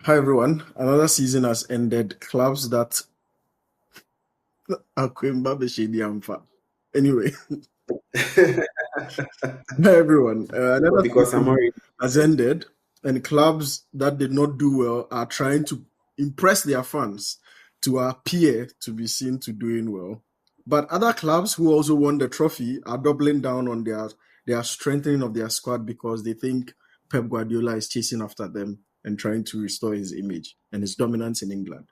Hi everyone. Another season has ended. Clubs that Anyway, hi everyone. Another Because I'm season already has ended, and clubs that did not do well are trying to impress their fans to appear to be seen to doing well. But other clubs who also won the trophy are doubling down on their strengthening of their squad because they think Pep Guardiola is chasing after them and trying to restore his image and his dominance in England.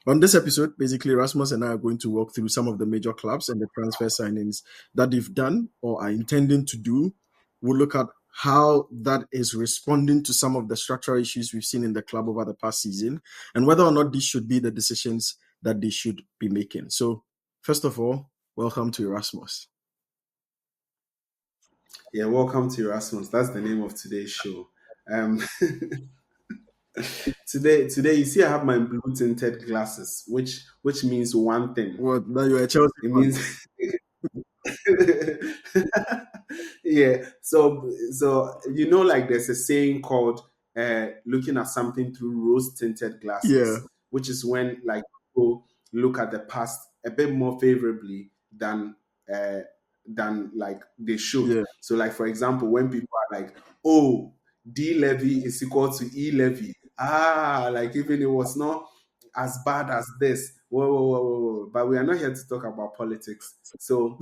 On this episode, basically, Rasmus and I are going to walk through some of the major clubs and the transfer signings that they've done or are intending to do. We'll look at how that is responding to some of the structural issues we've seen in the club over the past season and whether or not these should be the decisions that they should be making. So, first of all, welcome to Erasmus. Yeah, welcome to Erasmus. That's the name of today's show. Um, today, you see, I have my blue tinted glasses, which means one thing. What? Now you're a Chelsea It fan? means, yeah. So like there's a saying called looking at something through rose tinted Yeah. glasses, which is when like people look at the past a bit more favorably uh, than like they should. Yeah. So, like for example, when people are like, "Oh, D levy is equal to E levy," like even it was not as bad as this. Whoa, whoa, whoa, whoa, whoa. But we are not here to talk about politics. So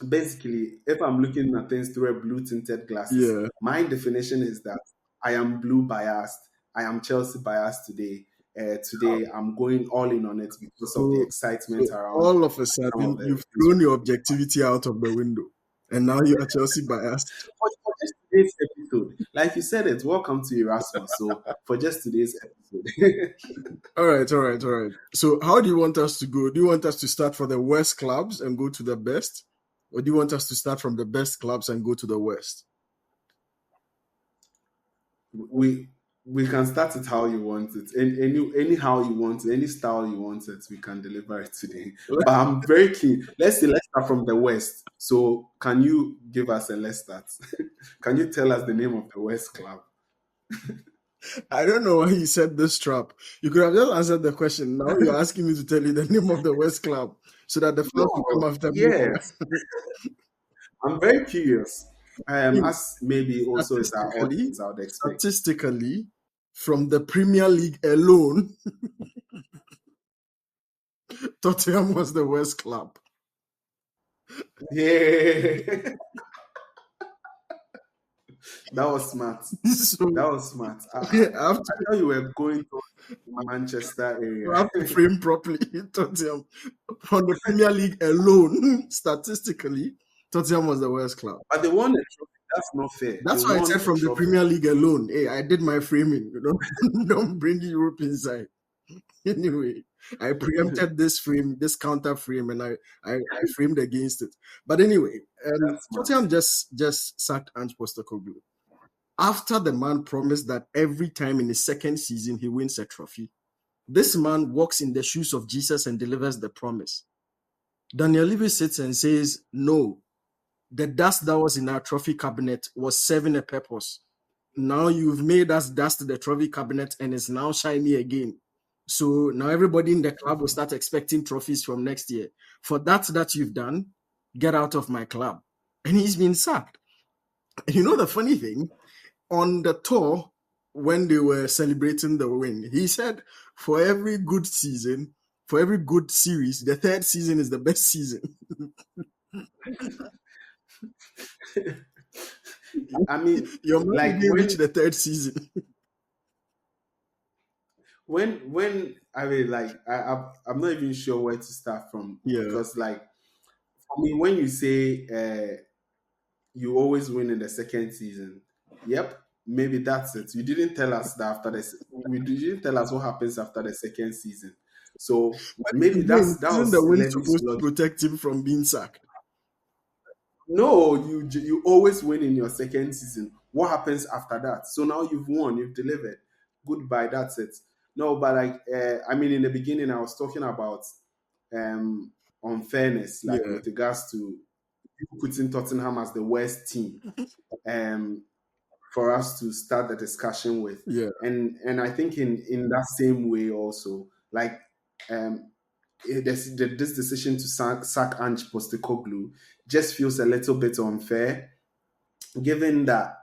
basically, if I'm looking at things through a blue tinted glasses, Yeah. my definition is that I am blue biased. I am Chelsea biased today. Today, I'm going all in on it because of the So, excitement so around all of a some of sudden, the you've things. thrown your objectivity out of the window, and now you are Chelsea biased. For just today's episode, like you said it, welcome to Erasmus. So for just today's episode, All right. So, how do you want us to go? Do you want us to start from the worst clubs and go to the best, or do you want us to start from the best clubs and go to the worst? we we can start it how you want it, anyhow you want it, any style you want it. We can deliver it today. But I'm very keen. Let's start from the west. So can you give us a let's start? Can you tell us the name of the West club? I don't know why you set this trap. You could have just answered the question. Now you're asking me to tell you the name of the West club so that the fans will come No, after me. yes, I'm very curious. Think As maybe also is our statistically, audience, I would expect. statistically, from the Premier League alone, Tottenham was the worst club. Yeah, that was smart. So That was smart. I I have to, thought you were going to Manchester I area. have to frame properly. Tottenham, from the Premier League alone, statistically, Tottenham was the worst club. But they won a trophy. That's not fair. They That's why I said won a from the trophy. Premier League alone. Hey, I did my framing. Don't bring Europe inside. Anyway, I preempted this frame, this counter frame, and I framed against it. But anyway, That's smart. Tottenham just sacked Ange Postecoglou after the man promised that every time in his second season he wins a trophy. This man walks in the shoes of Jesus and delivers the promise. Daniel Levy sits and says, "No, the dust that was in our trophy cabinet was serving a purpose. Now you've made us dust the trophy cabinet and it's now shiny again. So now everybody in the club will start expecting trophies from next year. For that you've done, get out of my club." And he's been sacked. And you know the funny thing? On the tour, when they were celebrating the win, he said, for every good season, for every good series, the third season is the best season. I mean, Your man like didn't reach the third season. when I mean, like I'm not even sure where to start from Yeah. because, like, for me, when you say you always win in the second season, yep, maybe that's it. You didn't tell us that after this. You didn't tell us what happens after the second season. So maybe Again, that isn't the was win Levy's supposed to logic. protect him from being sacked? No, you always win in your second season. What happens after that? So now you've won, you've delivered. Goodbye, that's it. No, but like I mean, in the beginning, I was talking about unfairness, like Yeah. with regards to putting Tottenham as the worst team. for us to start the discussion with. Yeah. And I think in that same way also, like this decision to sack Ange Postecoglou just feels a little bit unfair, given that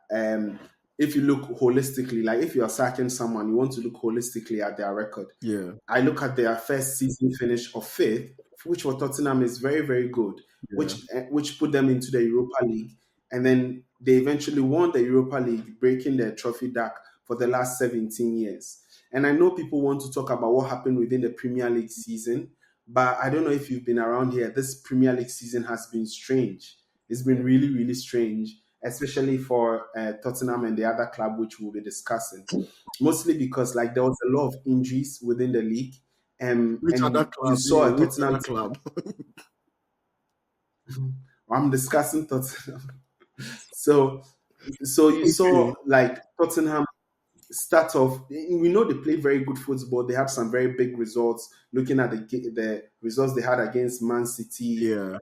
if you look holistically, like if you are sacking someone, you want to look holistically at their record. Yeah. I look at their first season finish of fifth, which for Tottenham is very, very good, Yeah. which put them into the Europa League, and then they eventually won the Europa League, breaking their trophy dark for the last 17 years. And I know people want to talk about what happened within the Premier League season, but I don't know if you've been around here. This Premier League season has been strange. It's been really, really strange, especially for Tottenham and the other club, which we'll be discussing. Mostly because like there was a lot of injuries within the league, Which other and you club? saw a Which Tottenham other club? I'm discussing Tottenham. So you Okay. saw like Tottenham start off. We know they played very good football. They had some very big results. Looking at the results they had against Man City, Yeah.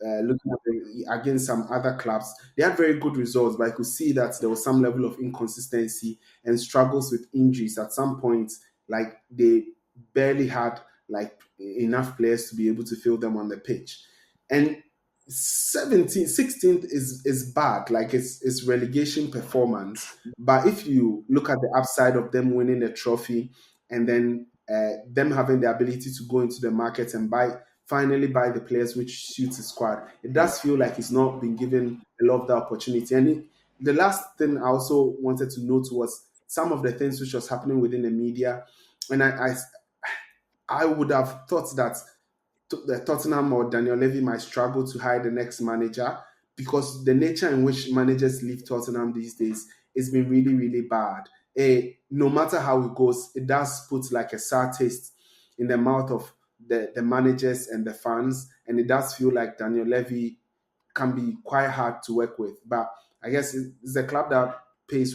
looking at against some other clubs, they had very good results. But I could see that there was some level of inconsistency and struggles with injuries at some point. Like they barely had like enough players to be able to fill them on the pitch. And 17th, 16th is bad. Like it's relegation performance. But if you look at the upside of them winning the trophy and then them having the ability to go into the market and finally buy the players which suits his squad, it does feel like he's not been given a lot of the opportunity. And the last thing I also wanted to note was some of the things which was happening within the media. And I would have thought that the Tottenham or Daniel Levy might struggle to hire the next manager, because the nature in which managers leave Tottenham these days has been really, really bad. No matter how it goes, it does put like a sour taste in the mouth of the managers and the fans, and it does feel like Daniel Levy can be quite hard to work with. But I guess it's a club that pays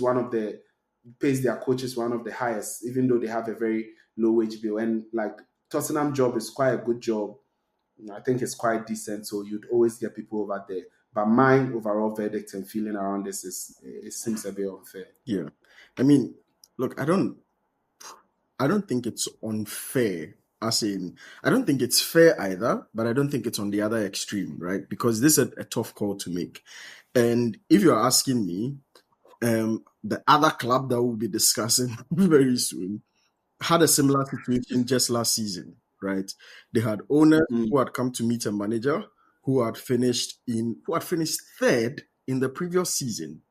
their coaches one of the highest, even though they have a very low wage bill. And like Tottenham job is quite a good job. I think it's quite decent, so you'd always get people over there. But my overall verdict and feeling around this is it seems a bit unfair. Yeah. I mean, look, I don't think it's unfair. As in, I don't think it's fair either, but I don't think it's on the other extreme, right? Because this is a tough call to make. And if you're asking me, the other club that we'll be discussing very soon had a similar situation just last season, right? They had owners who had come to meet a manager who had finished third in the previous season.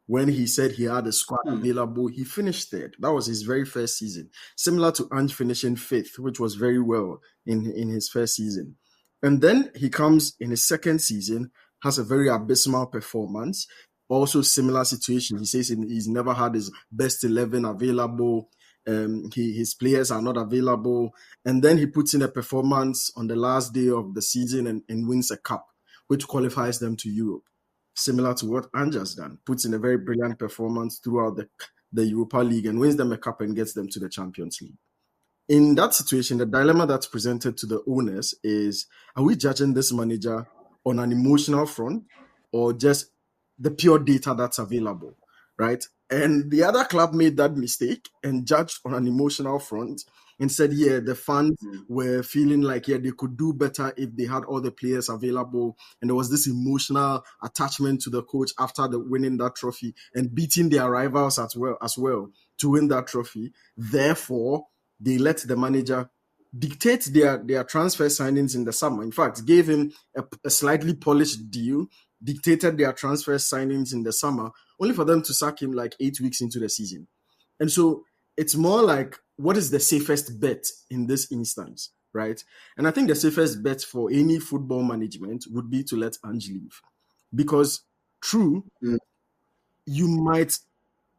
When he said he had a squad available, he finished third. That was his very first season. Similar to Ange finishing fifth, which was very well in his first season. And then he comes in his second season, has a very abysmal performance. Also similar situation. He says he's never had his best 11 available. His players are not available. And then he puts in a performance on the last day of the season and wins a cup, which qualifies them to Europe. Similar to what Ange has done, puts in a very brilliant performance throughout the Europa League and wins them a cup and gets them to the Champions League. In that situation, the dilemma that's presented to the owners is, are we judging this manager on an emotional front or just the pure data that's available, right? And the other club made that mistake and judged on an emotional front and said, yeah, the fans were feeling like, yeah, they could do better if they had all the players available. And there was this emotional attachment to the coach after winning that trophy and beating their rivals as well to win that trophy. Therefore, they let the manager dictate their transfer signings in the summer. In fact, gave him a slightly polished deal, dictated their transfer signings in the summer, only for them to sack him like 8 weeks into the season. And so it's more like, what is the safest bet in this instance, right? And I think the safest bet for any football management would be to let Ange leave. Because you might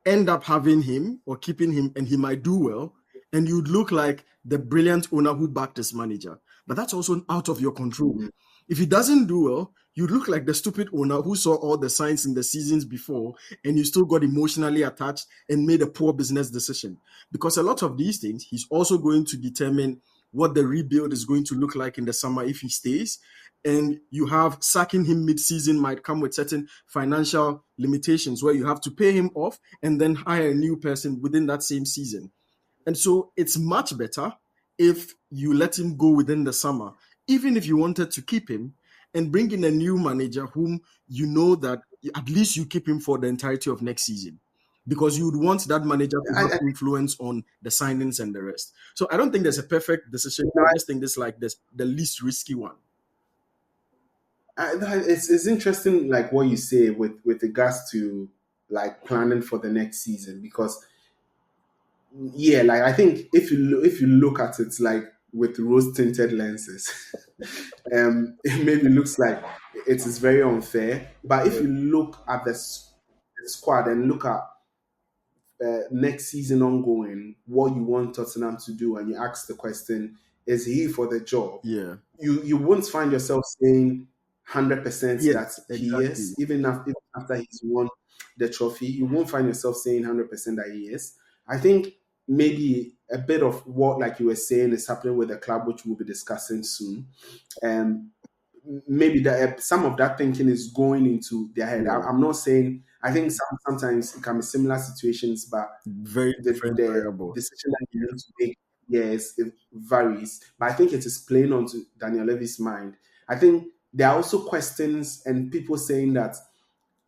end up having him or keeping him and he might do well, and you'd look like the brilliant owner who backed his manager. But that's also out of your control. If he doesn't do well, you look like the stupid owner who saw all the signs in the seasons before and you still got emotionally attached and made a poor business decision. Because a lot of these things, he's also going to determine what the rebuild is going to look like in the summer if he stays. And you have sacking him mid-season might come with certain financial limitations where you have to pay him off and then hire a new person within that same season. And so it's much better if you let him go within the summer, even if you wanted to keep him, and bring in a new manager whom you know that at least you keep him for the entirety of next season. Because you would want that manager to have I, influence on the signings and the rest. So I don't think there's a perfect decision. no, I just think this is like this the least risky one. it's interesting, like what you say with regards to like planning for the next season, because yeah, like I think if you look at it like with rose tinted lenses, it maybe looks like it is very unfair. But if you look at the squad and look at next season ongoing, what you want Tottenham to do, and you ask the question, is he for the job? Yeah. You won't find yourself saying 100% that Yes, he exactly. is, even after he's won the trophy. You won't find yourself saying 100% that he is. I think maybe a bit of what, like you were saying, is happening with the club, which we'll be discussing soon. Um, Maybe that some of that thinking is going into their head. Yeah. I'm not saying. I think sometimes it can be similar situations, but Very different the variables. decision that you need to make, yes, it varies. But I think it is playing onto Daniel Levy's mind. I think there are also questions and people saying that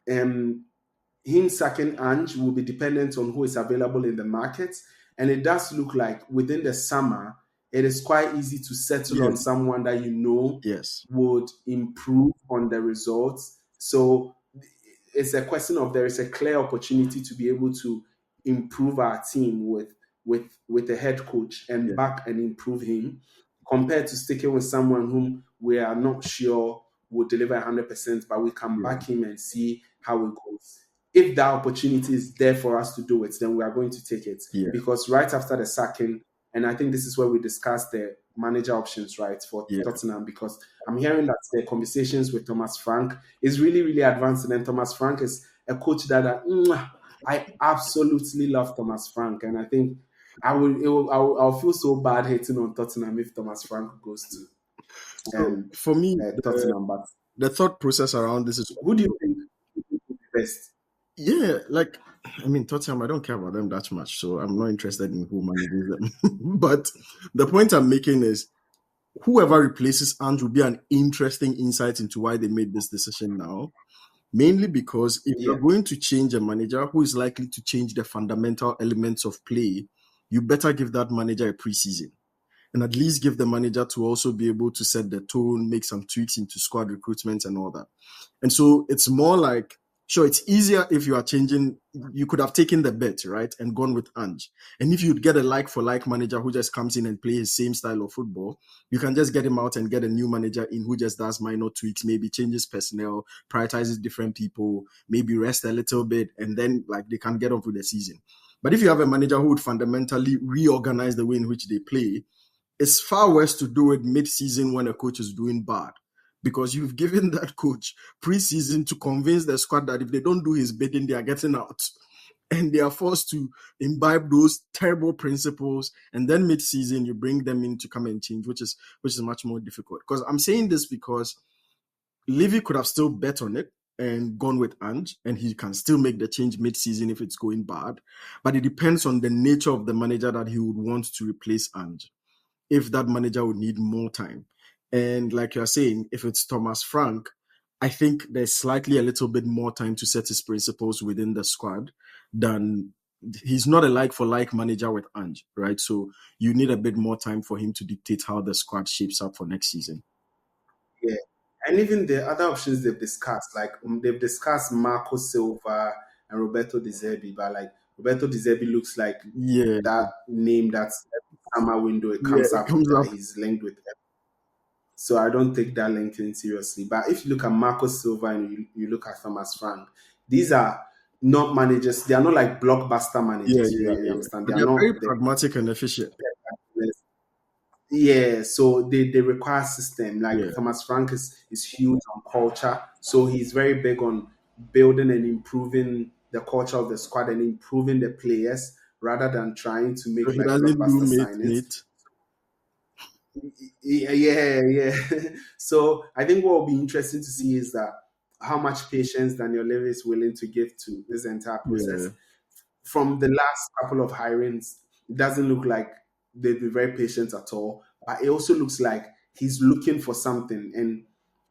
um, him sacking Ange will be dependent on who is available in the market. And it does look like within the summer, it is quite easy to settle on Yes. someone that you know Yes. would improve on the results. So it's a question of there is a clear opportunity to be able to improve our team with a head coach and Yeah. back and improve him, compared to sticking with someone whom we are not sure will deliver 100%, but we can Yeah. back him and see how it goes. If that opportunity is there for us to do it, then we are going to take it. Yeah. Because right after the sacking, and I think this is where we discussed the manager options, right, for Yeah. Tottenham, because I'm hearing that the conversations with Thomas Frank is really, really advancing, and Thomas Frank is a coach that I absolutely love Thomas Frank, and I think I'll feel so bad hating on Tottenham if Thomas Frank goes to So for me, Tottenham. But the thought process around this is, who do you think would be best? yeah, like, I mean, Tottenham, I don't care about them that much, so I'm not interested in who manages them. But the point I'm making is whoever replaces Ange will be an interesting insight into why they made this decision now. Mainly because if Yeah, you're going to change a manager who is likely to change the fundamental elements of play, you better give that manager a preseason and at least give the manager to also be able to set the tone, make some tweaks into squad recruitment and all that. And so it's more like, sure, it's easier if you are changing. You could have taken the bet, right, and gone with Ange. And if you'd get a like-for-like manager who just comes in and plays his same style of football, you can just get him out and get a new manager in who just does minor tweaks, maybe changes personnel, prioritizes different people, maybe rest a little bit, and then like they can get on with the season. But if you have a manager who would fundamentally reorganize the way in which they play, it's far worse to do it mid-season when a coach is doing bad, because you've given that coach preseason to convince the squad that if they don't do his bidding, they are getting out. And they are forced to imbibe those terrible principles. And then mid-season, you bring them in to come and change, which is much more difficult. Because I'm saying this because Levy could have still bet on it and gone with Ange, and he can still make the change mid-season if it's going bad. But it depends on the nature of the manager that he would want to replace Ange, if that manager would need more time. And like you're saying, if it's Thomas Frank, I think there's slightly a little bit more time to set his principles within the squad than he's not a like for like manager with Ange, right? So you need a bit more time for him to dictate how the squad shapes up for next season. yeah. And even the other options they've discussed, like they've discussed Marco Silva and Roberto De Zerbi, but like Roberto De Zerbi looks like Yeah, that name that's summer window it yeah, comes it up comes that up. he's linked with. So I don't take that linking seriously. But if you look at Marco Silva and you look at Thomas Frank, these are not managers. They are not like blockbuster Yeah, managers. yeah, You yeah. understand? They But are they're very not the pragmatic and efficient. yeah. So they require system. Yeah. Like Thomas Frank is huge on culture. So he's very big on building and improving the culture of the squad and improving the players rather than trying to So make he like doesn't do blockbuster mate, signings. mate. Yeah. So I think what will be interesting to see is that how much patience Daniel Levy is willing to give to this entire Yeah. process. From the last couple of hirings, it doesn't look like they've been very patient at all. But it also looks like he's looking for something. And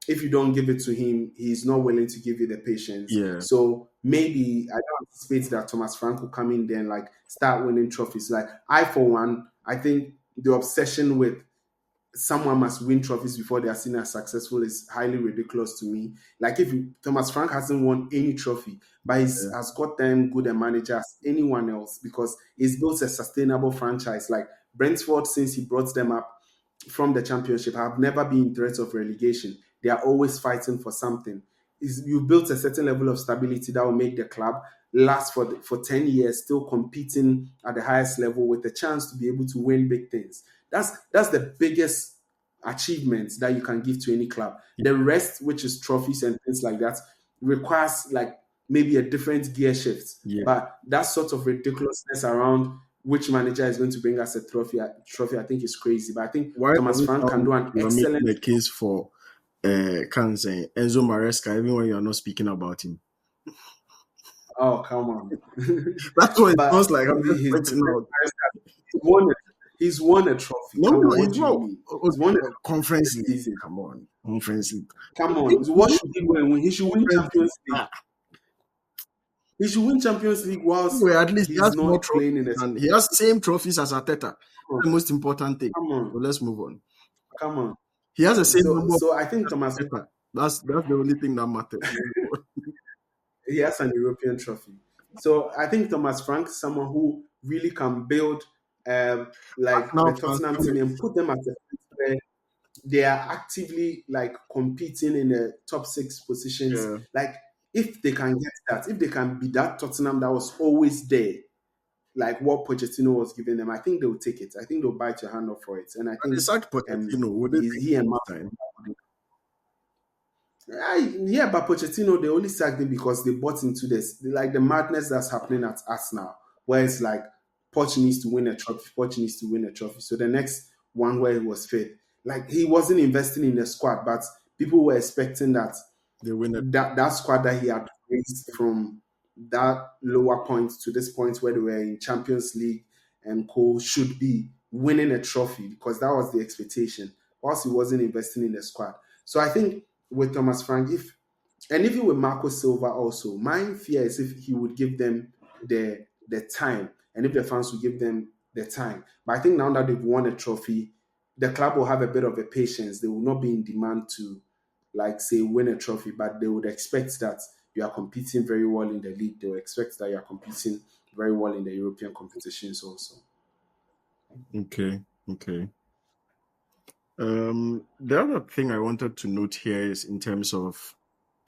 if you don't give it to him, he's not willing to give you the patience. Yeah. So maybe I don't anticipate that Thomas Frank will come in there and like start winning trophies. Like I, for one, I think the obsession with someone must win trophies before they are seen as successful is highly ridiculous to me. Like if Thomas Frank hasn't won any trophy, but he's Yeah. has got them good a manager as anyone else because he's built a sustainable franchise. Like Brentford, since he brought them up from the championship, have never been in threat of relegation. They are always fighting for something. You built a certain level of stability that will make the club last for 10 years, still competing at the highest level with a chance to be able to win big things. That's the biggest achievement that you can give to any club. The rest, which is trophies and things like that, requires like maybe a different gear shift. Yeah. But that sort of ridiculousness around which manager is going to bring us a trophy, I think is crazy. But I think Why Thomas does it Frank can sound do like an you are making excellent. a case for can't say Enzo Maresca even when you are not speaking about him? Oh, come on! That's what it sounds But like. I'm just pointing out. he's won it. He's won a trophy. No, Come no, on, what it's do you not. mean? He's Okay, won a trophy Conference this League. season. Come on, Conference League. Come on, what should he win? He should win Conference League. Champions League. He should win Champions League whilst Anyway, at least he he's has more not playing in trophies the. and he has same trophies as Arteta. The most important thing. Come So on, let's move on. come on. He has the same So, number of so I think trophies Thomas as Arteta. That's the only thing that matters. he has an European trophy. So I think Thomas Frank is someone who really can build like Now the fans Tottenham come team and and put them at a place where they are actively like competing in the top six positions. yeah. Like if they can get that, if they can be that Tottenham that was always there, like what Pochettino was giving them, I think they'll take it. I think they'll bite your hand off for it. And I And they think sacked Pochettino. Would they take he him and this Mark. time? Yeah, but Pochettino, they only sacked him because they bought into this. Like the madness that's happening at Arsenal, where it's like Poch needs to win a trophy, Poch needs to win a trophy. So the next one where he was fifth, like he wasn't investing in the squad, but people were expecting that They win it. that squad that he had raised from that lower point to this point where they were in Champions League and co should be winning a trophy because that was the expectation. Whilst he wasn't investing in the squad. So I think with Thomas Frank, and even with Marco Silva also, my fear is if he would give them the time and if the fans would give them the time. But I think now that they've won a trophy, the club will have a bit of a patience. They will not be in demand to like say win a trophy, but they would expect that you are competing very well in the league. They will expect that you are competing very well in the European competitions also. Okay. Okay. The other thing I wanted to note here is in terms of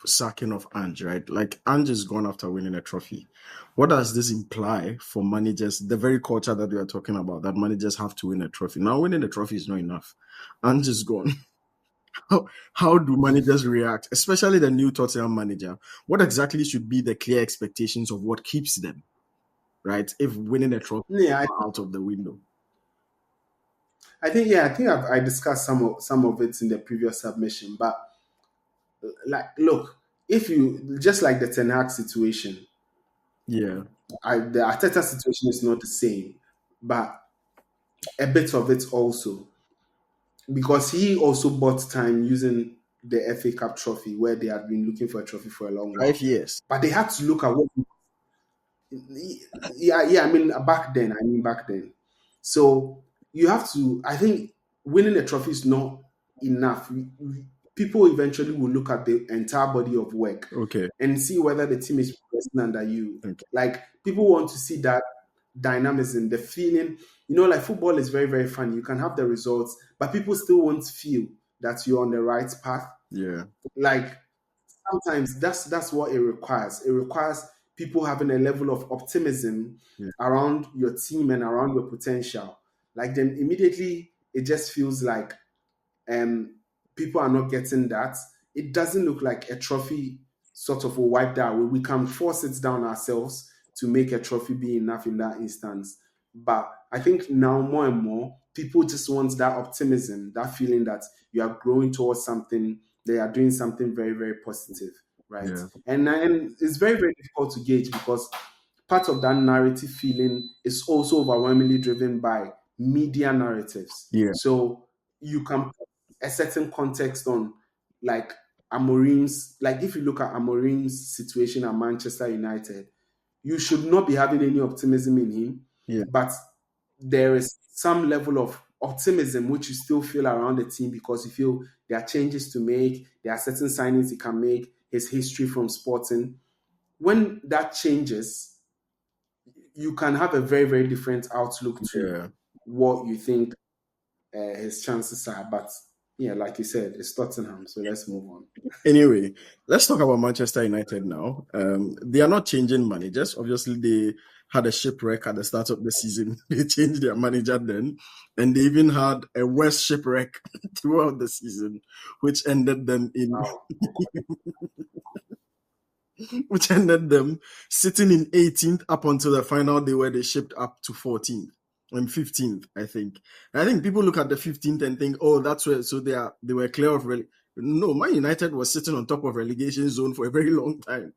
sacking of Ange, right? Like Ange is gone after winning a trophy. What does this imply for managers? The very culture that we are talking about, that managers have to win a trophy. Now, winning a trophy is not enough. Ange is gone. How do managers react, especially the new Tottenham manager? What exactly should be the clear expectations of what keeps them, right? If winning a trophy is Yeah, out of the window. I think I discussed some of it in the previous submission, but like look, if you just like the Ten Hag situation, Yeah. the Arteta situation is not the same, but a bit of it also because he also bought time using the FA Cup trophy where they had been looking for a trophy for a long 5 while, years. but they had to look at what. Yeah. I mean, back then. So you have to. I think winning a trophy is not enough. People eventually will look at the entire body of work Okay. and see whether the team is progressing under you. Okay. Like people want to see that dynamism, the feeling. Like football is very, very funny. You can have the results, but people still won't feel that you're on the right path. Yeah. Like sometimes that's what it requires. It requires people having a level of optimism Yeah. around your team and around your potential. Like then immediately it just feels like people are not getting that. It doesn't look like a trophy sort of will wipe that away. We can force it down ourselves to make a trophy be enough in that instance. But I think now more and more people just want that optimism, that feeling that you are growing towards something, they are doing something very, very positive, right? Yeah. And it's very, very difficult to gauge because part of that narrative feeling is also overwhelmingly driven by media narratives. Yeah. So you can put a certain context on like Amorim's, like if you look at Amorim's situation at Manchester United, you should not be having any optimism in him, Yeah. but there is some level of optimism which you still feel around the team because you feel there are changes to make, there are certain signings he can make, his history from Sporting. When that changes, you can have a very, very different outlook to Yeah. what you think his chances are. But yeah, like you said, it's Tottenham, so let's move on. Anyway, let's talk about Manchester United now. They are not changing managers. Obviously, they had a shipwreck at the start of the season. They changed their manager then, and they even had a worse shipwreck throughout the season, which ended them in Wow. which ended them sitting in 18th up until the final day where they shipped up to 14th and 15th, I think. And I think people look at the 15th and think, oh, that's where, so they were clear of no, Man United was sitting on top of relegation zone for a very long time.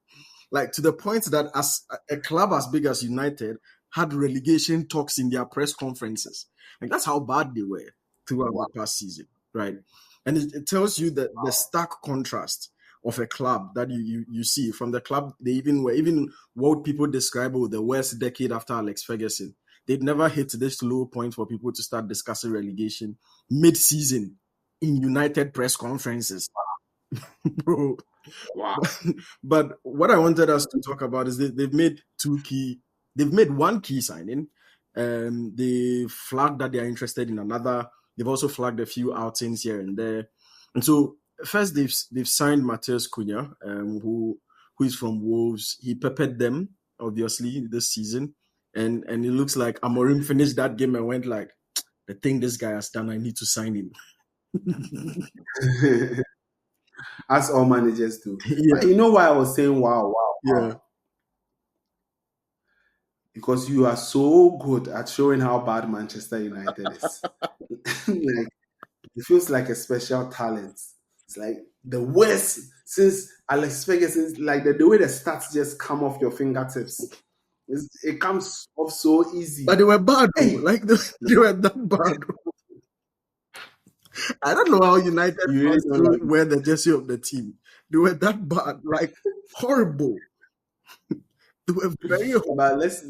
Like to the point that as a club as big as United had relegation talks in their press conferences. Like that's how bad they were throughout the past season, right? And it tells you that the stark contrast of a club that you see from the club. They even what people describe as the worst decade after Alex Ferguson. They'd never hit this low point for people to start discussing relegation mid-season in United press conferences. Bro. Wow. But what I wanted us to talk about is they've made one key signing. They flagged that they are interested in another. They've also flagged a few outings here and there. And so first they've signed Matheus Cunha, who is from Wolves. He peppered them obviously this season, and it looks like Amorim finished that game and went like, the thing this guy has done, I need to sign him. As all managers do. Yeah. But you know why I was saying wow. Yeah. Because you are so good at showing how bad Manchester United is. Like it feels like a special talent. It's like the worst since Alex Ferguson, like the way the stats just come off your fingertips. It comes off so easy. But they were bad, though. Hey. Like they were that bad. I don't know how United fans really wear the jersey of the team. They were that bad, like horrible. They were very horrible. But let's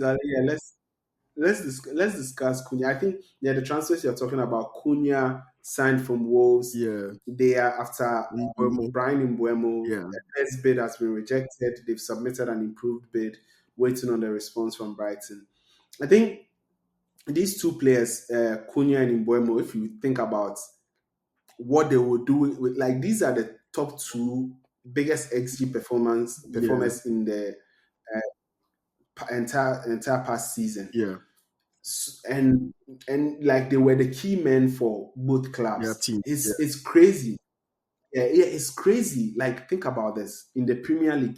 discuss Cunha. I think the transfers you're talking about, Cunha signed from Wolves. Yeah. They are after Mbeumo. Brian Mbeumo. Yeah. The first bid has been rejected. They've submitted an improved bid, waiting on the response from Brighton. I think these two players, Cunha and Mbeumo, if you think about what they will do with like these are the top two biggest XG performers in the entire past season. Yeah. And like they were the key men for both clubs. Yeah, team. It's crazy. Yeah, it's crazy. Like think about this in the Premier League,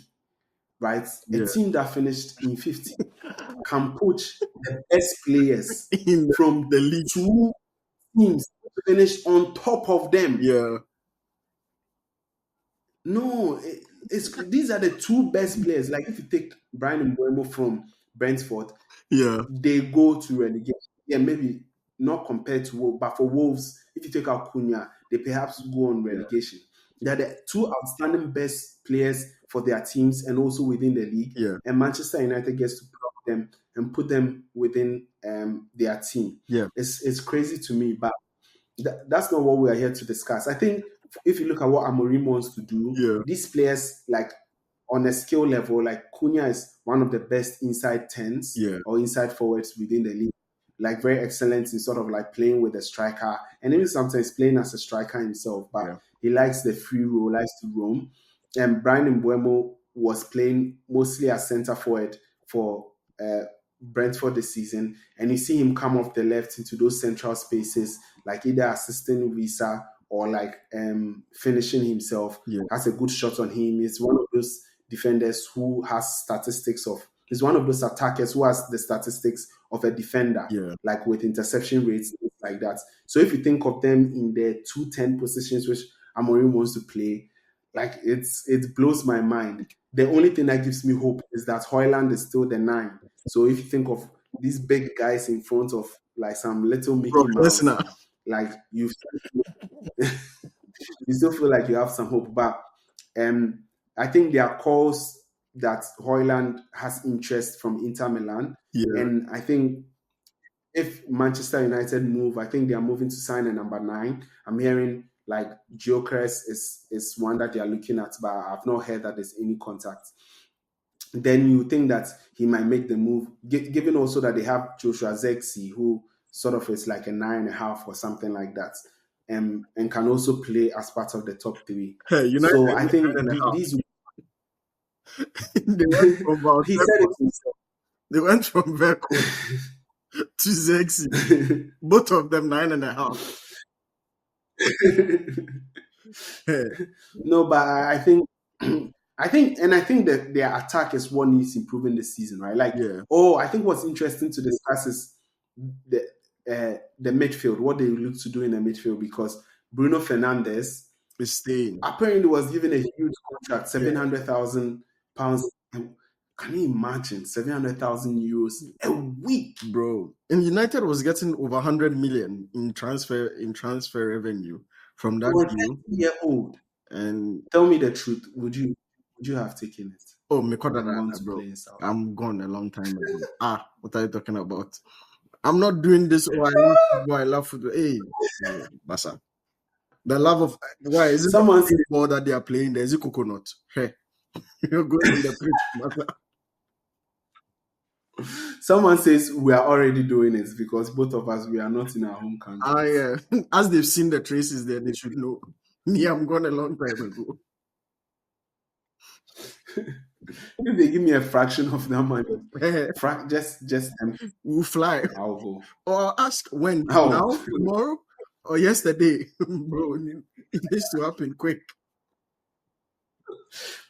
right? A team that finished in 50 can poach the best players from the league. Two teams to finish on top of them. Yeah. No, these are the two best players. Like if you take Brian Mbeumo from Brentford, yeah, they go to relegation. Yeah, maybe not compared to Wolves, but for Wolves, if you take out Cunha, they perhaps go on relegation. They're the two outstanding best players for their teams and also within the league. Yeah. And Manchester United gets to plug them and put them within their team. Yeah. It's crazy to me, but that's not what we are here to discuss. I think if you look at what Amorim wants to do, these players, like on a skill level, like Cunha is one of the best inside 10s or inside forwards within the league. Like very excellent in sort of like playing with a striker and even sometimes playing as a striker himself. But he likes the free role, likes to roam. And Brian Mbeumo was playing mostly as centre forward for Brentford this season. And you see him come off the left into those central spaces, like either assisting Visa or like finishing himself. Has a good shot on him. He's one of those defenders who has statistics of He's one of those attackers who has the statistics of a defender, Yeah. like with interception rates, things like that. So if you think of them in the 2-10 positions which Amorim wants to play, like it blows my mind. The only thing that gives me hope is that Højlund is still the 9. So if you think of these big guys in front of like some little Mickey Mouse, Professional. like you still feel like you have some hope. But I think there are calls that Højlund has interest from Inter Milan. Yeah. And I think if Manchester United move, I think they are moving to sign a number 9. I'm hearing like Gyökeres is one that they are looking at, but I've not heard that there's any contact. Then you think that he might make the move, given also that they have Joshua Zexi, who sort of is like a 9.5 or something like that, and can also play as part of the top 3. Hey, United So I think 9.5. these. They went from He said it himself. They went from Verco to Zexi. Both of them 9.5. Hey. No, but I think that their attack is what needs improving this season, right? Like, Yeah. I think what's interesting to discuss is the midfield, what they look to do in the midfield, because Bruno Fernandes Is staying. apparently was given a huge contract, £700,000. Can you imagine 700,000 euros a week, bro? And United was getting over 100 million in transfer revenue from that deal. 30-year-old. And tell me the truth, would you have taken it? Oh, me call that gone answer, to bro. play in South? I'm gone a long time ago. What are you talking about? I'm not doing this. Oh, I love football. I love football. Hey, Basa. The love of why is it Someone the football that they are playing? There's a coconut. Hey, you're going on the pitch. Someone says we are already doing it because both of us, we are not in our home country. As they've seen the traces there, they should know. Me, I'm gone a long time ago. If they give me a fraction of that money, just we'll fly. I'll go. Or ask when? Now, tomorrow, or yesterday, bro. It needs to happen quick.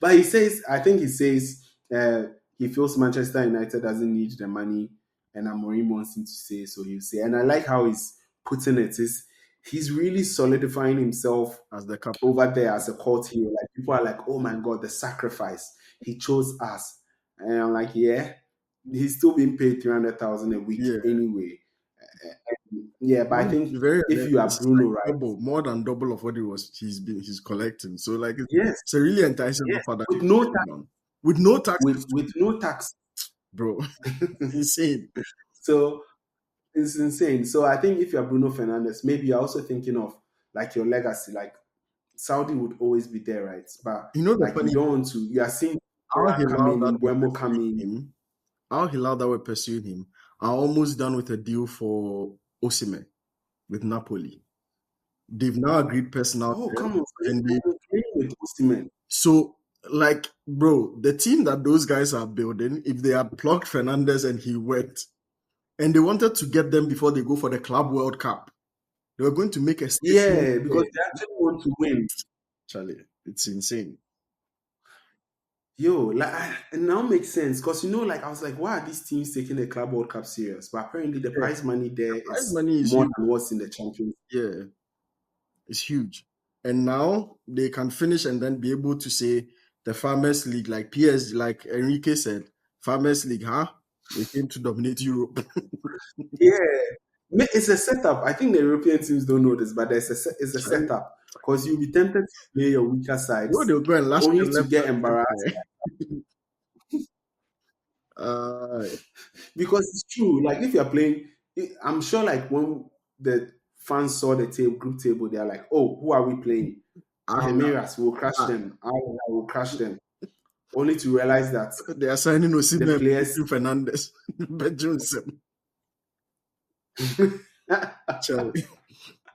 But he says he feels Manchester United doesn't need the money, and Amorim wants him to say so. He'll say, and I like how he's putting it. He's really solidifying himself as the captain over there as a cult hero. Like, people are like, oh my God, the sacrifice. He chose us. And I'm like, yeah, he's still being paid 300,000 a week anyway. But I think if you are Bruno, like right, more than double of what he's collecting. So like, yes, it's a really enticing offer that with no tax, with no tax, bro. Insane. So it's insane. So I think if you're Bruno Fernandes, maybe you're also thinking of like your legacy. Like, Saudi would always be there, right? But like, you don't want to. You are seeing Al Hilal that were pursuing him are almost done with a deal for Osimhen with Napoli. They've now agreed personal. Oh, come on! And they with Osimhen. So, like, bro, the team that those guys are building, if they had plucked Fernandes and he went, and they wanted to get them before they go for the Club World Cup, they were going to make a statement. Yeah, because they actually want to win. Charlie, it's insane. Yo, like, it now makes sense because like, I was like, why are these teams taking the Club World Cup serious? But apparently, the prize money there is more than what's in the Champions. Yeah, it's huge. And now they can finish and then be able to say the Farmers League, like PSG, like Enrique said, Farmers League, huh? They came to dominate Europe. Yeah, it's a setup. I think the European teams don't know this, but it's a setup because you'll be tempted to play your weaker sides they'll go and only to get embarrassed. Because it's true. Like, if you're playing, I'm sure, like, when the fans saw the group table, they're like, "Oh, who are we playing? Palmeiras will crash them. I will crash them." Only to realize that they are signing Osimhen, players Fernandes,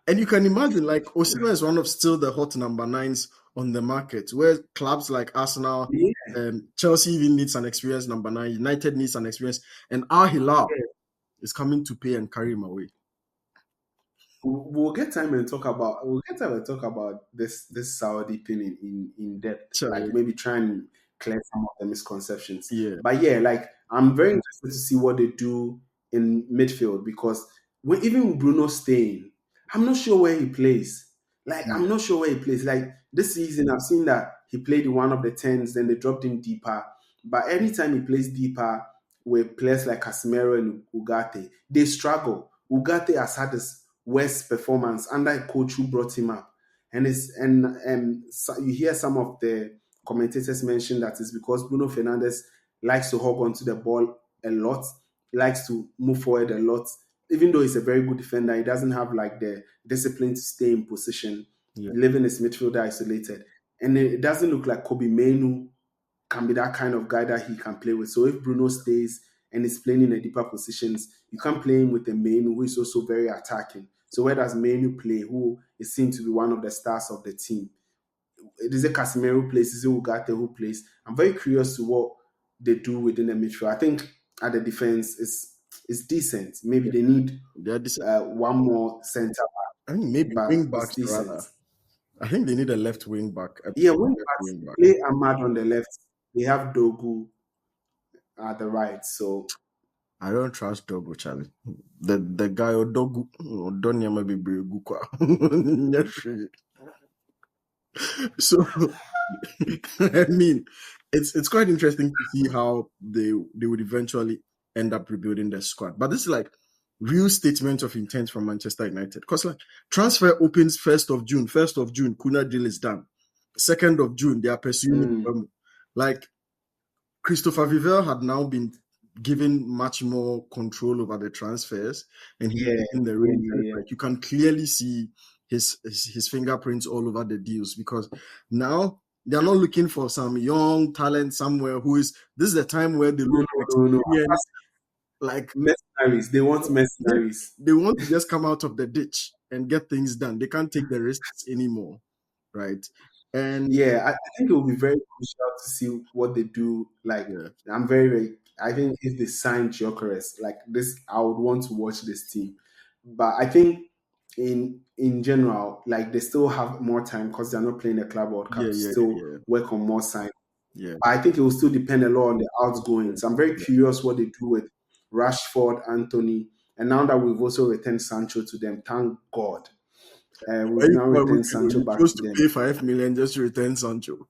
and you can imagine, like, Osimhen is one of still the hot number 9s on the market, where clubs like Arsenal, Chelsea even needs an experienced number 9, United needs an experience, and Al Hilal is coming to pay and carry him away. We'll get time and talk about this Saudi thing in depth. Like, maybe try and clear some of the misconceptions. Yeah. But yeah, like, I'm very interested to see what they do in midfield because even Bruno staying, I'm not sure where he plays. Like, I'm not sure where he plays. Like, this season, I've seen that he played in one of the 10s, then they dropped him deeper. But anytime he plays deeper with players like Casemiro and Ugarte, they struggle. Ugarte has had his worst performance under a coach who brought him up. And so you hear some of the commentators mention that it's because Bruno Fernandes likes to hog onto the ball a lot, likes to move forward a lot. Even though he's a very good defender, he doesn't have like the discipline to stay in position, leaving his midfielder isolated. And it doesn't look like Kobe Mainu can be that kind of guy that he can play with. So if Bruno stays and is playing in a deeper positions, you can't play him with a Mainu who is also very attacking. So where does Mainu play, who is seen to be one of the stars of the team? Is it Casemiro who plays? Is it Ugarte who plays? I'm very curious to what they do within the midfield. I think at the defense is decent. Maybe they need one more centre I think maybe back, wing but it's backs decent. rather. I think they need a left wing back. Yeah, wing backs play Ahmad on the left. They have Dogu at the right. So I don't trust Dogu, Charlie. The guy Dogu don't be brave. So I mean, it's quite interesting to see how they would eventually end up rebuilding their squad. But this is like real statement of intent from Manchester United. Because like transfer opens 1st of June. 1st of June, Kuna deal is done. 2nd of June, they are pursuing like Christopher Vivell had now been given much more control over the transfers, and he's in the range. Like you can clearly see his fingerprints all over the deals because now they're not looking for some young talent somewhere who is. This is the time where they look experienced, like mercenaries. They want mercenaries. They want to just come out of the ditch and get things done. They can't take the risks anymore, right? And yeah, I think it will be very crucial to see what they do. Like, I'm very, I think if they sign Gyökeres, like this, I would want to watch this team. But I think in general, like they still have more time because they're not playing the Club World Cup to still work on more signs. Yeah. But I think it will still depend a lot on the outgoings. I'm very curious what they do with Rashford, Anthony, and now that we've also returned Sancho to them, thank God. We've now returned Sancho back to them. Pay 5 million just to return Sancho.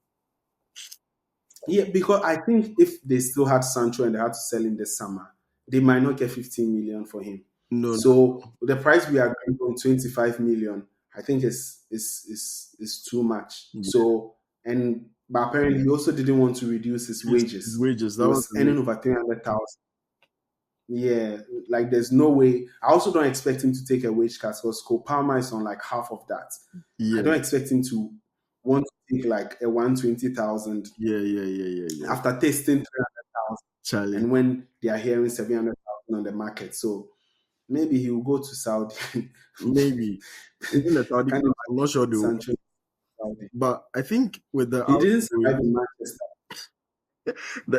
Yeah, because I think if they still had Sancho and they had to sell him this summer, they might not get 15 million for him. So the price we are going on 25 million, I think is too much. So but apparently he also didn't want to reduce his wages. He was earning over 300,000. Yeah, like there's no way. I also don't expect him to take a wage cut because Cole Palmer is on like half of that. I don't expect him to want to take like a 120,000. Yeah. After tasting 300,000, and when they are hearing 700,000 on the market, so maybe he will go to Saudi. Maybe even the Saudi, I'm not sure they will. But I think with the he didn't survive in Manchester.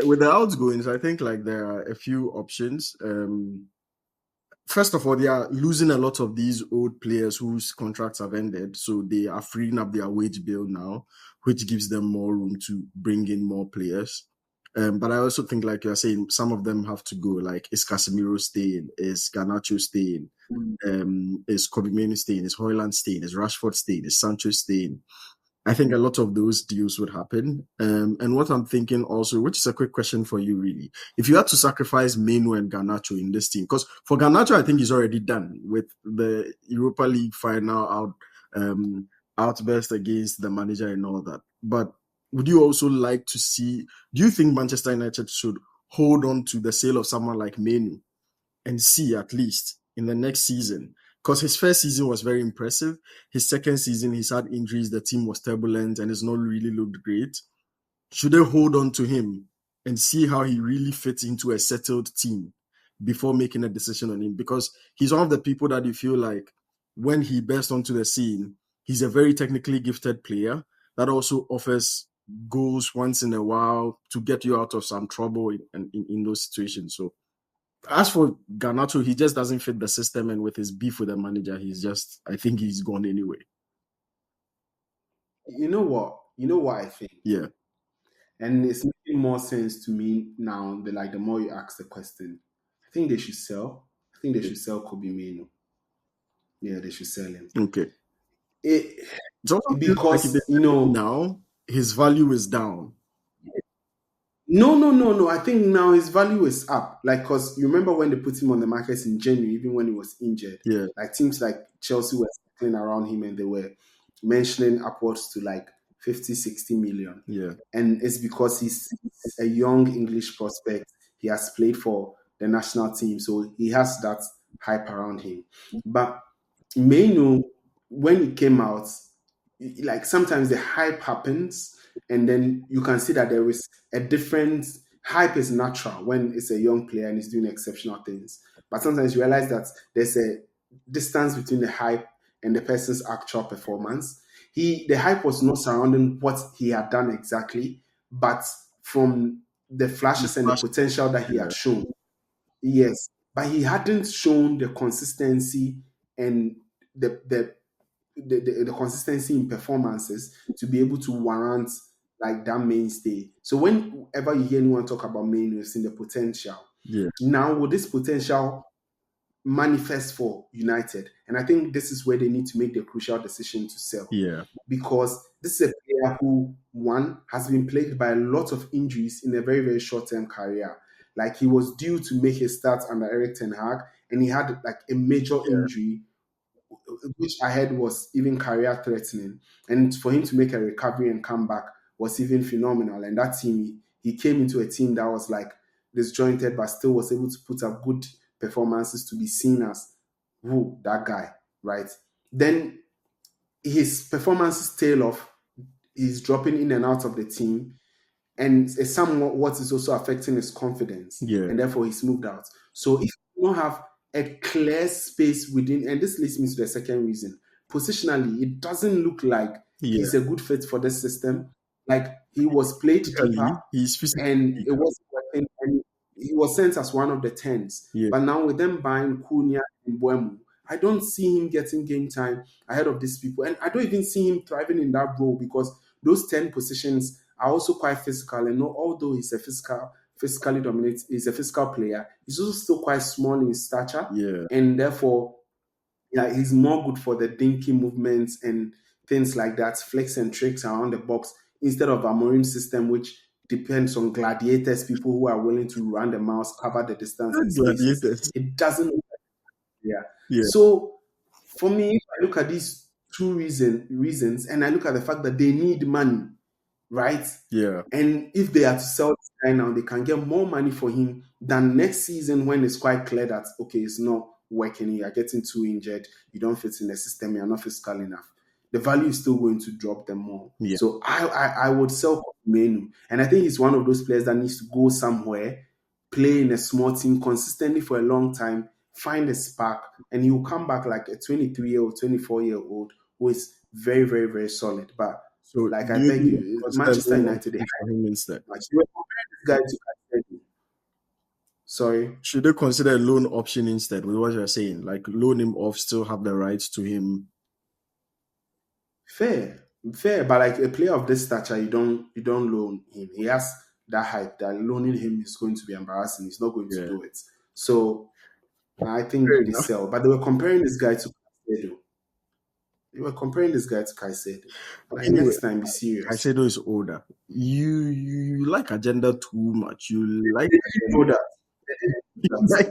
With the outgoings, I think like there are a few options. First of all, they are losing a lot of these old players whose contracts have ended, so they are freeing up their wage bill now, which gives them more room to bring in more players. But I also think, like you're saying, some of them have to go. Like, is Casemiro staying? Is Garnacho staying? Is Kobe Mainoo staying? Is Højlund staying? Is Rashford staying? Is Sancho staying? I think a lot of those deals would happen. And what I'm thinking also, which is a quick question for you, really, if you had to sacrifice Mainoo and Garnacho in this team, because for Garnacho, I think he's already done with the Europa League final outburst against the manager and all that. But would you also like to see, do you think Manchester United should hold on to the sale of someone like Mainoo and see at least in the next season? Because his first season was very impressive. His second season, he's had injuries. The team was turbulent and it's not really looked great. Should they hold on to him and see how he really fits into a settled team before making a decision on him? Because he's one of the people that you feel like when he bursts onto the scene, he's a very technically gifted player that also offers goals once in a while to get you out of some trouble in those situations. So as for Garnacho, he just doesn't fit the system, and with his beef with the manager, I think he's gone anyway. You know what I think? Yeah. And it's making more sense to me now. The more you ask the question, I think they should sell. I think they should sell Kobe Mino. Yeah, they should sell him. Okay. It, It also feels like if they because sell him now, his value is down. No. I think now his value is up. Like, because you remember when they put him on the market in January, even when he was injured, Yeah. like teams like Chelsea were circling around him and they were mentioning upwards to like 50, 60 million. Yeah. And it's because he's a young English prospect. He has played for the national team, so he has that hype around him. But Mainu, when he came out, like sometimes the hype happens, and then you can see that there is a different hype is natural when it's a young player and he's doing exceptional things. But sometimes you realize that there's a distance between the hype and the person's actual performance. The hype was not surrounding what he had done exactly, but from the flashes and the potential that he had shown. Yes, but he hadn't shown the consistency and the the the consistency in performances to be able to warrant like that mainstay. So whenever you hear anyone talk about Mainu, you've seen the potential. Yeah. Now, will this potential manifest for United? And I think this is where they need to make the crucial decision to sell. Yeah. Because this is a player who, one, has been plagued by a lot of injuries in a very, very short-term career. Like, he was due to make his start under Eric Ten Hag, and he had like a major injury, which I heard was even career threatening. And for him to make a recovery and come back was even phenomenal. And that team, he came into a team that was like disjointed, but still was able to put up good performances to be seen as that guy, right? Then his performances tail off. He's dropping in and out of the team. And it's somewhat what is also affecting his confidence. Yeah. And therefore he's moved out. So if you don't have a clear space within, and this leads me to the second reason. Positionally, it doesn't look like he's a good fit for this system. Like, he was played deeper, he's physically and it wasn't working. And he was sent as one of the 10s. Yeah. But now with them buying Cunha and Buemo, I don't see him getting game time ahead of these people. And I don't even see him thriving in that role, because those 10 positions are also quite physical. And although he's a physically dominated, he's a physical player, he's also still quite small in stature. Yeah. And therefore, yeah, he's more good for the dinky movements and things like that, flicks and tricks around the box, instead of Amorim's system, which depends on gladiators, people who are willing to run the miles, cover the distance, and spaces. It doesn't look like, yeah. So for me, if I look at these two reasons, and I look at the fact that they need money, right? Yeah. And if they are to sell this guy now, they can get more money for him than next season, when it's quite clear that, okay, it's not working, you are getting too injured, you don't fit in the system, you're not physical enough. The value is still going to drop them more. Yeah. So I would sell Menu. And I think he's one of those players that needs to go somewhere, play in a small team consistently for a long time, find a spark, and he'll come back like a 23-year-old, 24-year-old who is very, very, very solid. But so like I beg you, Manchester United, for him instead. We're comparing this guy to Caicedo. Sorry. Should they consider a loan option instead with what you're saying? Like, loan him off, still have the rights to him. Fair. But like a player of this stature, you don't loan him. He has that hype that loaning him is going to be embarrassing. He's not going to do it. So I think they sell. But they were comparing this guy to Caicedo. Like, anyway, next time, be serious. Caicedo is older. You like agenda too much. You like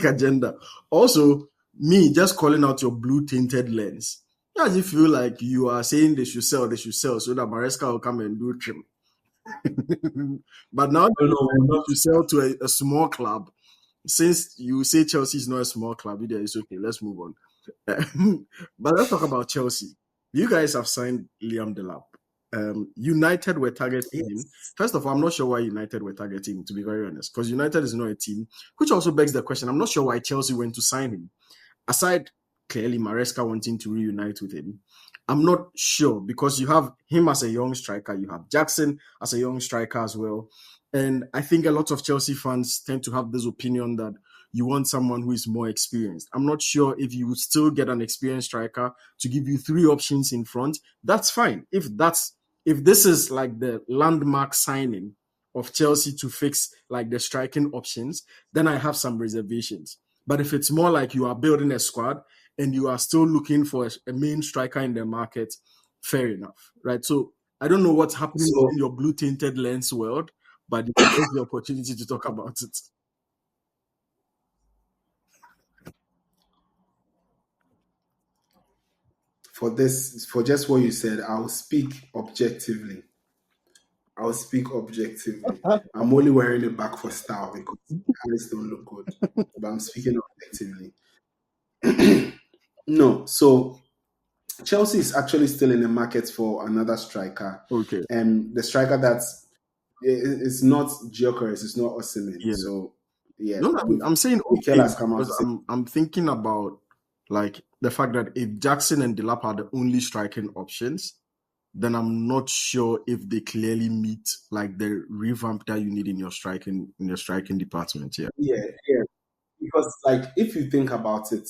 agenda. Also, me just calling out your blue tinted lens. As if you feel like you are saying they should sell, so that Maresca will come and do trim. But now you should sell to a small club. Since you say Chelsea is not a small club, it's okay. Let's move on. But let's talk about Chelsea. You guys have signed Liam Delap. United were targeting him. First of all, I'm not sure why United were targeting him, to be very honest, because United is not a team, which also begs the question. I'm not sure why Chelsea went to sign him. Aside, clearly, Maresca wanting to reunite with him, I'm not sure, because you have him as a young striker, you have Jackson as a young striker as well. And I think a lot of Chelsea fans tend to have this opinion that you want someone who is more experienced. I'm not sure if you would still get an experienced striker to give you three options in front. That's fine. If this is like the landmark signing of Chelsea to fix like the striking options, then I have some reservations. But if it's more like you are building a squad and you are still looking for a main striker in the market, fair enough, right? So I don't know what's happening So in your blue tinted lens world, but there's the opportunity to talk about it. for just what you said, I'll speak objectively. I'll speak objectively. I'm only wearing it back for style because eyes don't look good. But I'm speaking objectively. No, so Chelsea is actually still in the market for another striker. Okay. And the striker that's it's not Gyökeres, it's not Osimhen. Yeah. So yeah, No, I'm saying Mikel okay has come out because to say I'm thinking about like the fact that if Jackson and Delap are the only striking options, then I'm not sure if they clearly meet like the revamp that you need in your striking department. Yeah. yeah. Because like if you think about it,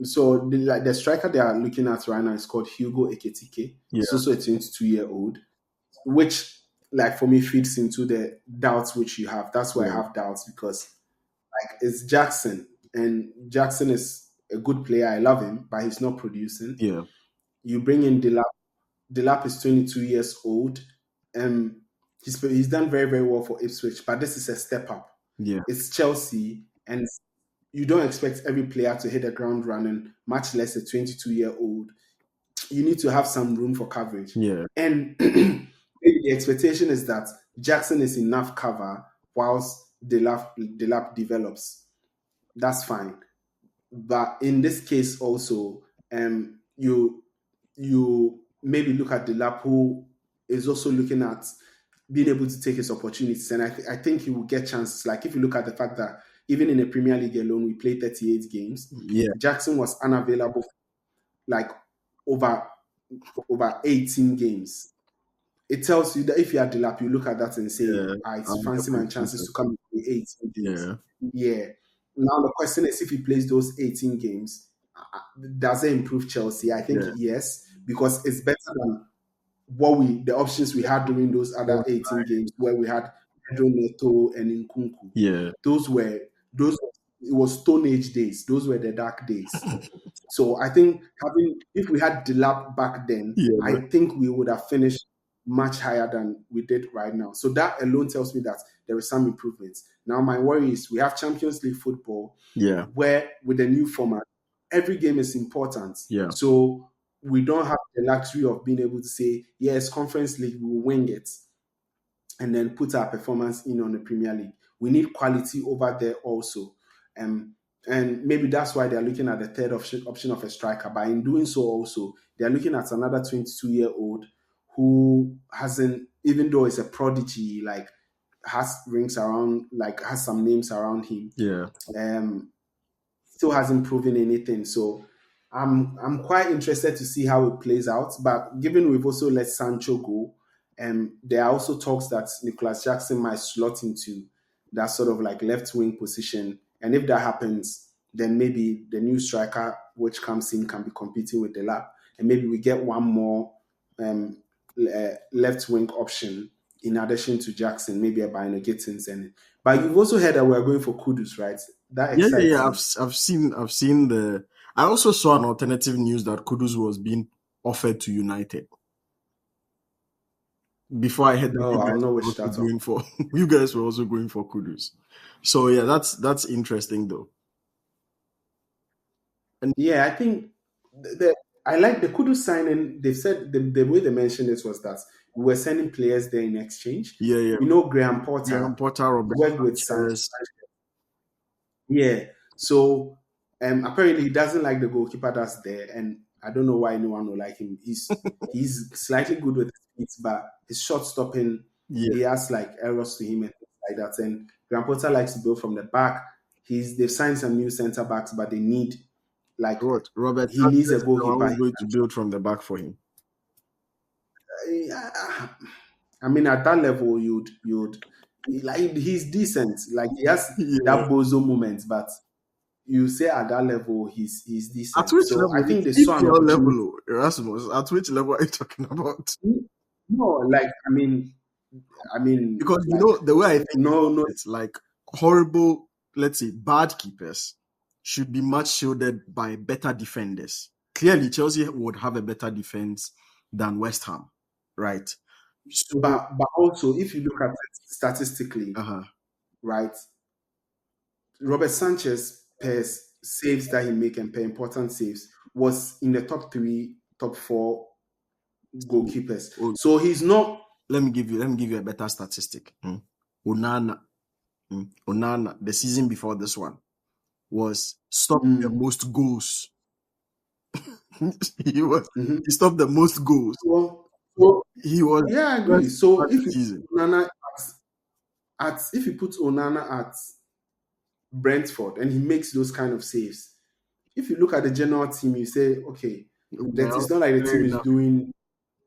so the striker they are looking at right now is called Hugo Ekitike. Yeah. He's also a 22-year-old, which like for me feeds into the doubts which you have. That's why I have doubts because like it's Jackson and Jackson is a good player. I love him, but he's not producing. Yeah. You bring in Delap. Delap is 22 years old, and he's done very very well for Ipswich. But this is a step up. Yeah. It's Chelsea, and you don't expect every player to hit the ground running, much less a 22-year-old. You need to have some room for coverage. Yeah. And maybe the expectation is that Jackson is enough cover whilst Delap develops. That's fine. But in this case also, you maybe look at Delap, who is also looking at being able to take his opportunities. And I think he will get chances. Like if you look at the fact that even in the Premier League alone, we played 38 games. Yeah. Jackson was unavailable like over 18 games. It tells you that if you are Delap, you look at that and say, I fancy my chances to come in the 18 games. Yeah. Now the question is, if he plays those 18 games, does it improve Chelsea? I think yes, because it's better than the options we had during those other 18 games where we had Pedro Neto and Nkunku. Yeah. It was Stone Age days. Those were the dark days. So I think if we had Delap back then, I think we would have finished much higher than we did right now. So that alone tells me that there is some improvements. Now my worry is we have Champions League football, where with the new format, every game is important. Yeah. So we don't have the luxury of being able to say, yes, Conference League, we will wing it and then put our performance in on the Premier League. We need quality over there also. And maybe that's why they're looking at the third option of a striker. But in doing so also, they're looking at another 22-year-old who hasn't, even though he's a prodigy, like has rings around, like has some names around him. Yeah. Still hasn't proven anything. So I'm quite interested to see how it plays out. But given we've also let Sancho go, there are also talks that Nicholas Jackson might slot into that sort of like left wing position. And if that happens, then maybe the new striker which comes in can be competing with Delap. And maybe we get one more left wing option in addition to Jackson, maybe a Bino Gittins. But you've also heard that we're going for Kudus, right? That excites yeah. me. I've seen the. I also saw an alternative news that Kudus was being offered to United. Before I heard that you guys were also going for Kudus. So yeah, that's interesting though. And yeah, I think I like the Kudus signing. They said the way they mentioned it was that we were sending players there in exchange. Yeah. You know, Graham Potter worked with Sanchez. Yeah. So apparently he doesn't like the goalkeeper that's there, and I don't know why anyone will like him. He's slightly good with his feet, but his shot stopping, he has like errors to him and things like that. And Graham Potter likes to build from the back. They've signed some new centre backs, but they need like Robert. He needs a goalkeeper. Going to build from the back for him. I mean, at that level, you'd like he's decent. Like he has that bozo moment, but you say at that level he's decent. At which so level? I think they saw an level, Erasmus. At which level are you talking about? No, like I mean, I mean, Because like, the way I think no. it's like horrible, let's say bad keepers should be much shielded by better defenders. Clearly, Chelsea would have a better defense than West Ham, right? So, But also, if you look at it statistically, uh-huh. right, Robert Sanchez per saves that he make and per important saves was in the top 3, top 4 goalkeepers. Oh, So he's not. let me give you a better statistic. Onana, the season before this one, was stopped the most goals. Mhm. He stopped the most goals. So He was yeah, I agree. So if you season. put Onana if you put Onana at Brentford and he makes those kind of saves, if you look at the general team, you say, okay, that Well, it's not like the fair team is enough. doing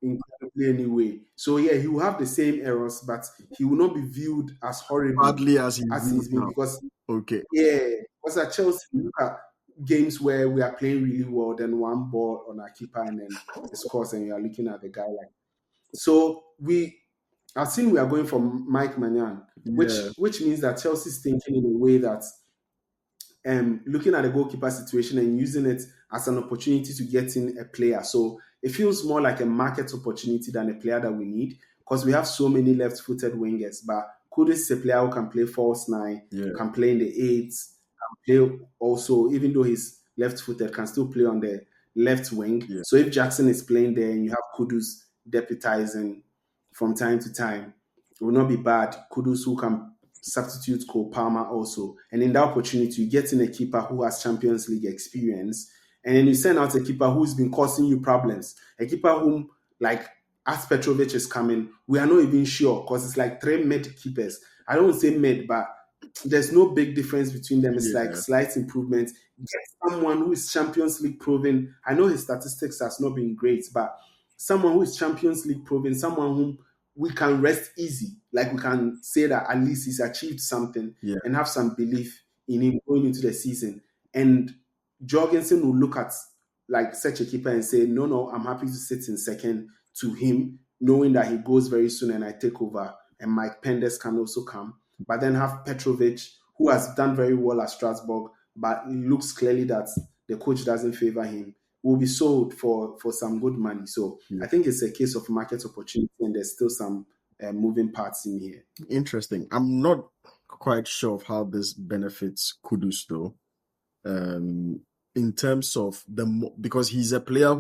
incredibly anyway. So yeah, he will have the same errors, but he will not be viewed as horrible Badly as he as viewed he's been now. because Okay. yeah, because at Chelsea, you look at games where we are playing really well, then one ball on our keeper and then it scores, and you are looking at the guy like. So I've seen we are going for Mike Manyan, Yeah. which means that Chelsea's thinking in a way that looking at the goalkeeper situation and using it as an opportunity to get in a player. So it feels more like a market opportunity than a player that we need because we have so many left-footed wingers. But Kudus is a player who can play false nine, Yeah. can play in the eights, can play also, even though he's left-footed, can still play on the left wing. Yeah. So if Jackson is playing there and you have Kudus deputizing from time to time, it will not be bad. Kudus who can substitute Cole Palmer also. And in that opportunity, you get in a keeper who has Champions League experience. And then you send out a keeper who's been causing you problems. A keeper whom, like, as Petrovic is coming, we are not even sure because it's like 3 mid keepers. I don't say mid, but there's no big difference between them. It's like Yeah. slight improvement. Get someone who is Champions League proven. I know his statistics has not been great, but someone who is Champions League proven, someone whom we can rest easy. Like we can say that at least he's achieved something Yeah. and have some belief in him going into the season. And Jorgensen will look at like such a keeper and say, no, I'm happy to sit in second to him, knowing that he goes very soon and I take over. And Mike Pendes can also come. But then have Petrovic, who has done very well at Strasbourg, but it looks clearly that the coach doesn't favor him, will be sold for some good money. So Yeah. I think it's a case of market opportunity, and there's still some moving parts in here. Interesting. I'm not quite sure of how this benefits Kudus though. In terms of because he's a player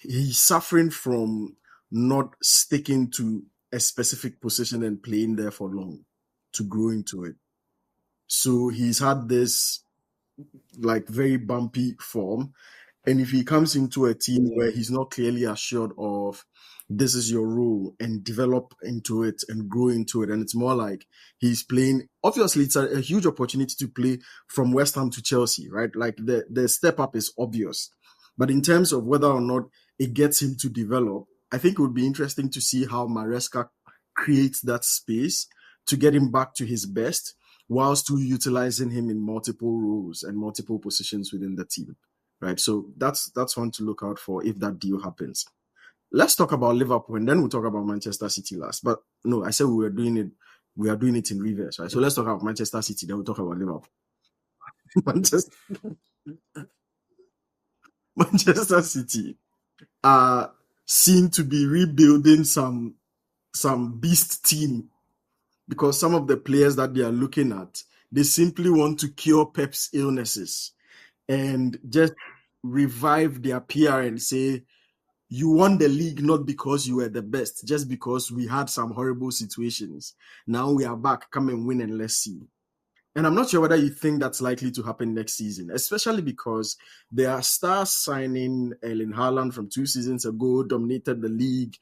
he's suffering from not sticking to a specific position and playing there for long to grow into it. So he's had this like very bumpy form. And if he comes into a team where he's not clearly assured of this is your role and develop into it and grow into it, and it's more like he's playing, obviously it's a huge opportunity to play from West Ham to Chelsea, right? Like the step up is obvious. But in terms of whether or not it gets him to develop, I think it would be interesting to see how Maresca creates that space to get him back to his best while still utilizing him in multiple roles and multiple positions within the team. Right. So that's one to look out for if that deal happens. Let's talk about Liverpool and then we'll talk about Manchester City last. But no, I said we are doing it in reverse, right? So let's talk about Manchester City, then we'll talk about Liverpool. Manchester City are seen to be rebuilding some beast team because some of the players that they are looking at, they simply want to cure Pep's illnesses and just revive their PR and say, you won the league not because you were the best, just because we had some horrible situations. Now we are back. Come and win and let's see. And I'm not sure whether you think that's likely to happen next season, especially because there are stars signing Erling Haaland from 2 seasons ago, dominated the league.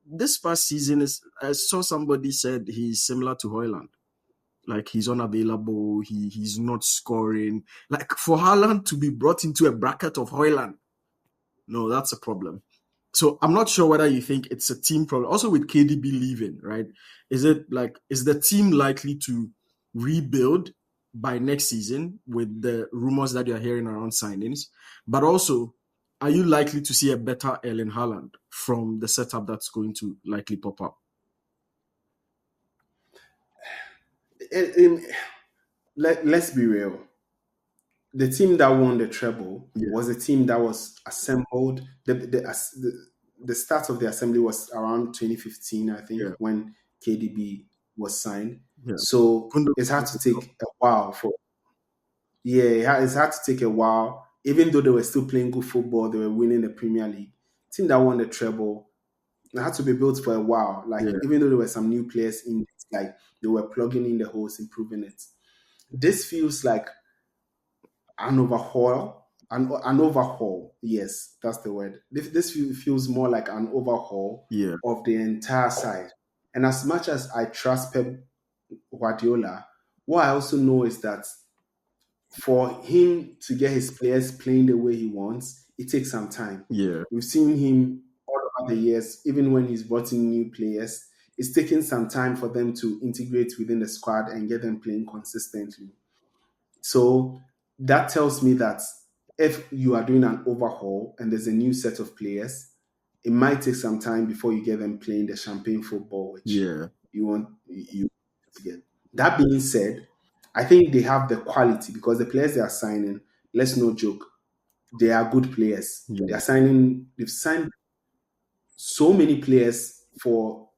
This past season, I saw somebody said he's similar to Højlund. Like he's unavailable, he's not scoring. Like for Haaland to be brought into a bracket of Højlund, no, that's a problem. So I'm not sure whether you think it's a team problem. Also with KDB leaving, right? Is the team likely to rebuild by next season with the rumors that you're hearing around signings? But also, are you likely to see a better Erling Haaland from the setup that's going to likely pop up? let's be real. The team that won the treble Yeah, was a team that was assembled. The start of the assembly was around 2015, I think, yeah, when KDB was signed. yeah. So Kundo it's was had to supposed to take a while for. Yeah, it's had to take a while. Even though they were still playing good football, they were winning the Premier League. Team that won the treble, it had to be built for a while. Like Yeah, even though there were some new players in it, like they were plugging in the holes, improving it. This feels like an overhaul. An overhaul. Yes, that's the word. This feels more like an overhaul yeah, of the entire side. And as much as I trust Pep Guardiola, what I also know is that for him to get his players playing the way he wants, it takes some time. yeah, We've seen him all over the years, even when he's brought in new players, it's taking some time for them to integrate within the squad and get them playing consistently. So that tells me that if you are doing an overhaul and there's a new set of players, it might take some time before you get them playing the champagne football, which yeah, you want you to get. That being said, I think they have the quality because the players they are signing, let's no joke, they are good players. yeah, They've signed so many players for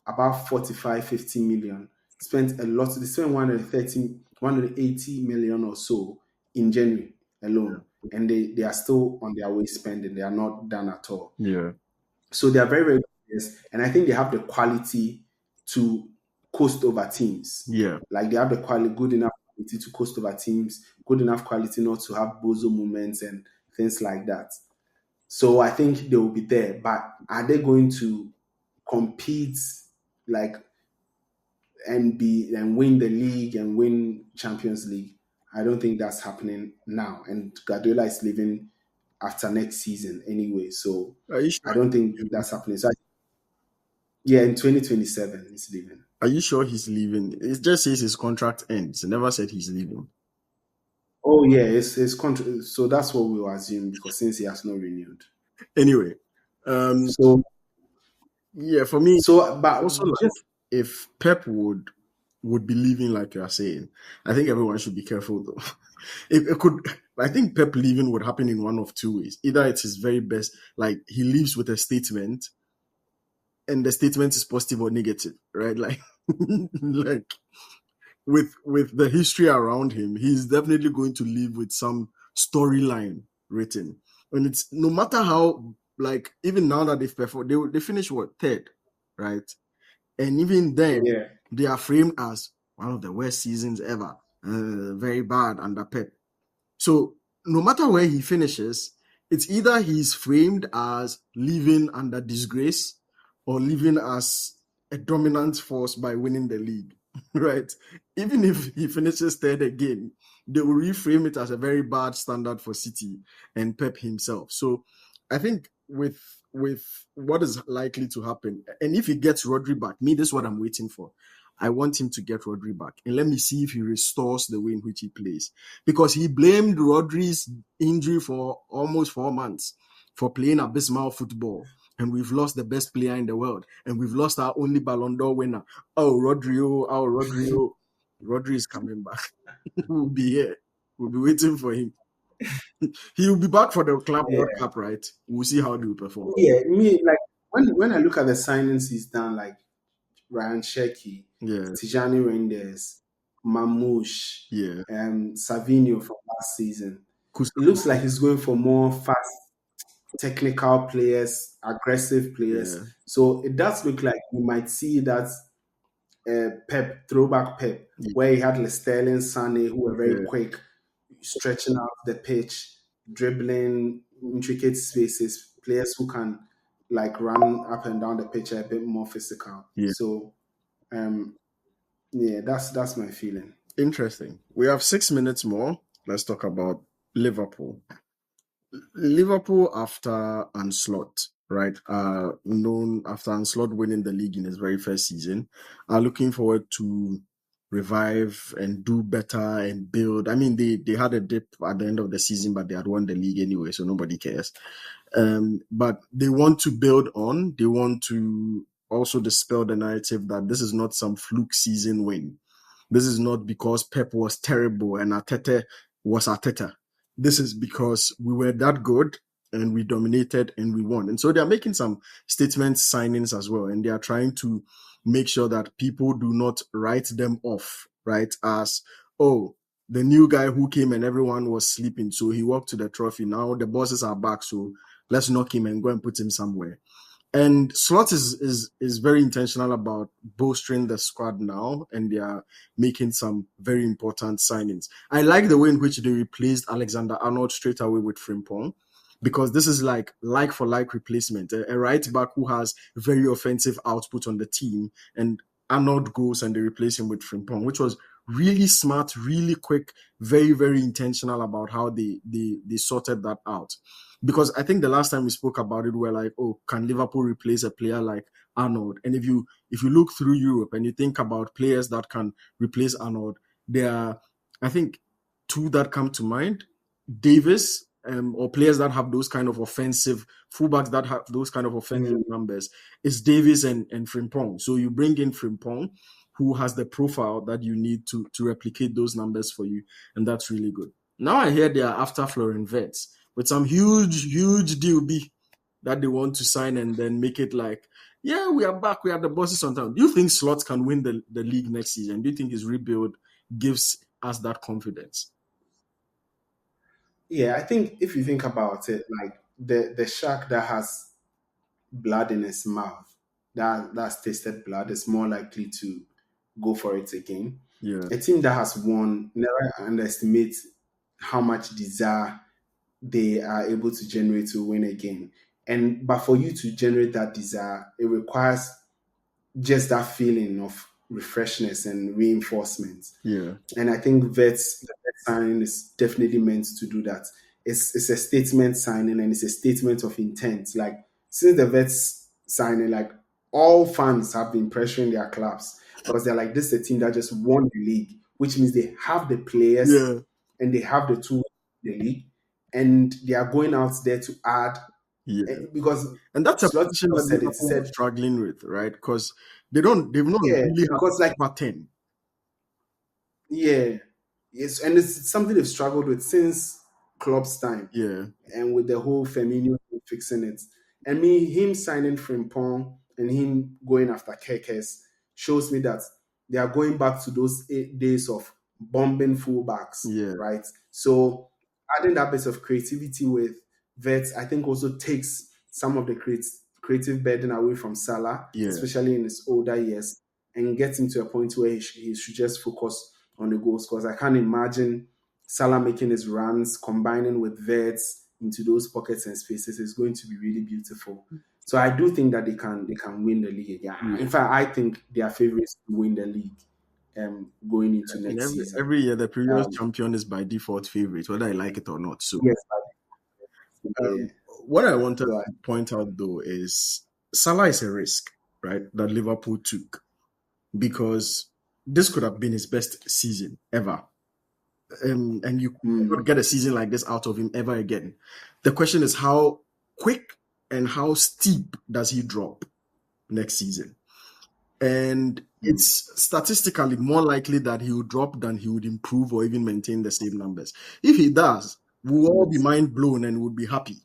about 45, 50 million. Spent a lot, they spent 130, 180 million or so in January alone. And they are still on their way spending. They are not done at all. yeah, So they are very, very good players. And I think they have the quality to coast over teams. yeah. Like they have the quality, good enough quality to coast over teams, good enough quality not to have bozo moments and things like that. So I think they will be there. But are they going to compete like and win the league and win Champions League? I don't think that's happening now. And Guardiola is leaving after next season anyway. So Are you I sure? don't think that's happening. So yeah, in 2027 he's leaving. Are you sure he's leaving? It just says his contract ends. It never said he's leaving. Oh yeah, his contract. So that's what we will assume because since he has not renewed. Anyway, um, So yeah, for me, but also like just if Pep would be leaving, like you are saying, I think everyone should be careful though. If it could, I think Pep leaving would happen in one of two ways. Either it's his very best, like he leaves with a statement, and the statement is positive or negative, right? Like, like with the history around him, he's definitely going to leave with some storyline written. And it's no matter how, like, even now that they've performed, they finished what, third, right? And even then, yeah. they are framed as one of the worst seasons ever, very bad under Pep. So no matter where he finishes, it's either he's framed as living under disgrace or living as a dominant force by winning the league, right? Even if he finishes third again, they will reframe it as a very bad standard for City and Pep himself. So I think with what is likely to happen, and if he gets Rodri back, me, this is what I'm waiting for. I want him to get Rodri back, and let me see if he restores the way in which he plays, because he blamed Rodri's injury for almost 4 months for playing abysmal football. And we've lost the best player in the world. And we've lost our only Ballon d'Or winner. Oh, Rodri. Rodri is coming back. We'll be here. We'll be waiting for him. He will be back for the Club World Yeah. Cup, right? We'll see how they will perform. Yeah. Me like when I look at the signings he's done, like Ryan Sheki, Yeah, Tijani Reinders, Mamouche, yeah. Savinho from last season. It Kusama, looks like he's going for more fast, technical players, aggressive players. yeah, So it does look like we might see that Pep, throwback Pep, yeah, where he had Sterling, Sane, who were very yeah, quick, stretching out the pitch, dribbling intricate spaces, players who can like run up and down the pitch a bit more physical. yeah. So um, yeah, that's my feeling. Interesting. We have 6 minutes more. Let's talk about Liverpool. Liverpool after Anslot, right? Known after Anslot winning the league in his very first season, are looking forward to revive and do better and build. I mean, they had a dip at the end of the season, but they had won the league anyway, so nobody cares. But they want to build on. They want to also dispel the narrative that this is not some fluke season win. This is not because Pep was terrible and Arteta was Arteta. This is because we were that good and we dominated and we won. And so they are making some statement signings as well. And they are trying to make sure that people do not write them off, right? As, oh, the new guy who came and everyone was sleeping. So he walked to the trophy. Now the bosses are back. So let's knock him and go and put him somewhere. And Slot is very intentional about bolstering the squad now, and they are making some very important signings. I like the way in which they replaced Alexander Arnold straight away with Frimpong, because this is like for like replacement. A right back who has very offensive output on the team, and Arnold goes and they replace him with Frimpong, which was really smart, really quick, very, very intentional about how they sorted that out. Because I think the last time we spoke about it, we were like, oh, can Liverpool replace a player like Arnold? And if you look through Europe and you think about players that can replace Arnold, there are, I think, two that come to mind. Davis, or players that have those kind of offensive fullbacks that have those kind of offensive numbers, is Davis and Frimpong. So you bring in Frimpong, who has the profile that you need to replicate those numbers for you, and that's really good. Now I hear they are after Florian Wirtz with some huge deal B that they want to sign and then make it like, yeah, we are back, we are the bosses on time. Do you think Slot can win the league next season? Do you think his rebuild gives us that confidence? Yeah, I think if you think about it, like the shark that has blood in its mouth, that's tasted blood, is more likely to go for it again. Yeah, A team that has won never underestimate how much desire they are able to generate to win again. But for you to generate that desire, it requires just that feeling of refreshness and reinforcement. yeah, And I think the vet signing is definitely meant to do that. It's a statement signing and it's a statement of intent. Like since the vets signing, like all fans have been pressuring their clubs because they're like, this is a team that just won the league, which means they have the players yeah, and they have the tools in the league, and they are going out there to add yeah. because And that's a Slot position that said it. He Liverpool said, was struggling with, right? Because they've not yeah, really had because a like proper 10. yeah, yes, and it's something they've struggled with since Klopp's time, Yeah, and with the whole Firmino thing fixing it. And him signing Frimpong and him going after Kekes shows me that they are going back to those 8 days of bombing fullbacks, yeah, right? So adding that bit of creativity with Vets, I think also takes some of the creative burden away from Salah, yeah, especially in his older years, and gets him to a point where he should just focus on the goals. Because I can't imagine Salah making his runs, combining with Vets into those pockets and spaces is going to be really beautiful. So I do think that they can win the league again. yeah. In fact, I think they are favorites to win the league going into In next season. every year, the previous Um, champion is by default favorite, whether I like it or not. So, yes, yeah. um, what I wanted So to point out though is Salah is a risk, right, that Liverpool took, because this could have been his best season ever. And you cannot get a season like this out of him ever again. The question is how quick and how steep does he drop next season? And it's statistically more likely that he would drop than he would improve or even maintain the same numbers. If he does, we'll all be mind blown and would be happy,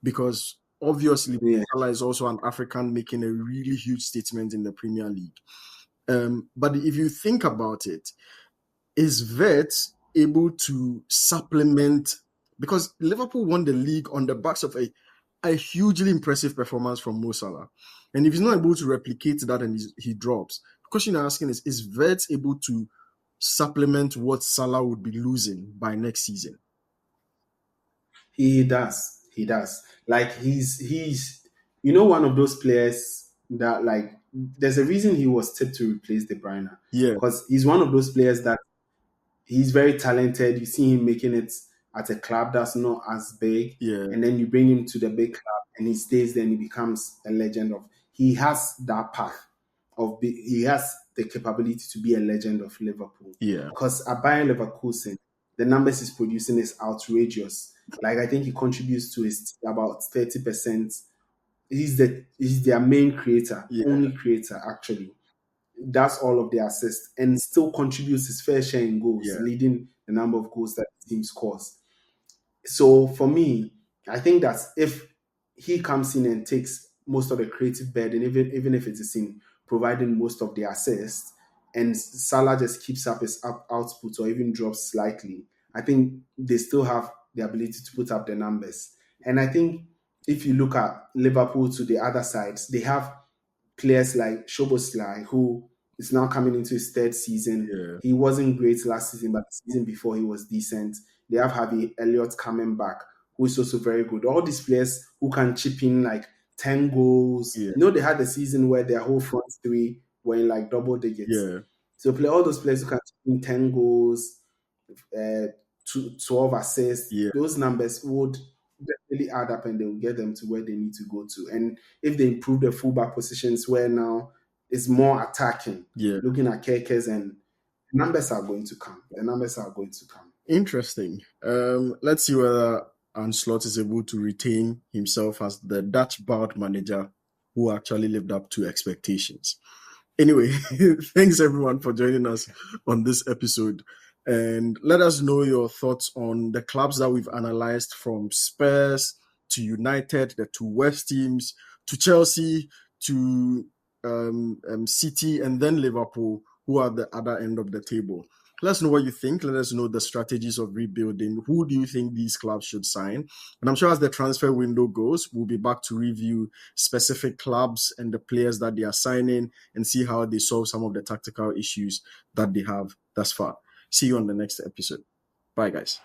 because obviously yeah, Salah is also an African making a really huge statement in the Premier League. But if you think about it, is Vet able to supplement, because Liverpool won the league on the backs of a hugely impressive performance from Mo Salah. And if he's not able to replicate that and he drops, the question I'm asking is Vet able to supplement what Salah would be losing by next season? he does. He does. Like he's one of those players that like there's a reason he was tipped to replace De Bruyne, Yeah, because he's one of those players that he's very talented. You see him making it at a club that's not as big, yeah, and then you bring him to the big club, and he stays there and he becomes a legend. He has that path he has the capability to be a legend of Liverpool. yeah, Because at Bayern Leverkusen, the numbers he's producing is outrageous. Like I think he contributes to his about 30%. He's their main creator, yeah, only creator actually. does all of the assists, and still contributes his fair share in goals, Yeah. leading the number of goals that the team scores. So for me, I think that if he comes in and takes most of the creative burden, even if it is in providing most of the assists, and Salah just keeps up his output or even drops slightly, I think they still have the ability to put up the numbers. And I think if you look at Liverpool to the other sides, they have players like Szoboszlai, who is now coming into his third season. Yeah. He wasn't great last season, but the season before he was decent. They have Harvey Elliott coming back, who is also very good. All these players who can chip in like 10 goals. Yeah. They had a season where their whole front three were in like double digits. Yeah. So play all those players who can chip in 10 goals, uh, 12 assists. Yeah. Those numbers would definitely add up and they will get them to where they need to go to. And if they improve the fullback positions where now it's more attacking, Yeah. looking at Kerkers, and numbers are going to come. The numbers are going to come. Interesting. Let's see whether Ancelotti is able to retain himself as the Dutch-bound manager who actually lived up to expectations. Anyway, thanks everyone for joining us on this episode. And let us know your thoughts on the clubs that we've analyzed, from Spurs to United, the two West teams, to Chelsea, to City, and then Liverpool, who are the other end of the table. Let us know what you think. Let us know the strategies of rebuilding. Who do you think these clubs should sign? And I'm sure as the transfer window goes, we'll be back to review specific clubs and the players that they are signing and see how they solve some of the tactical issues that they have thus far. See you on the next episode. Bye, guys.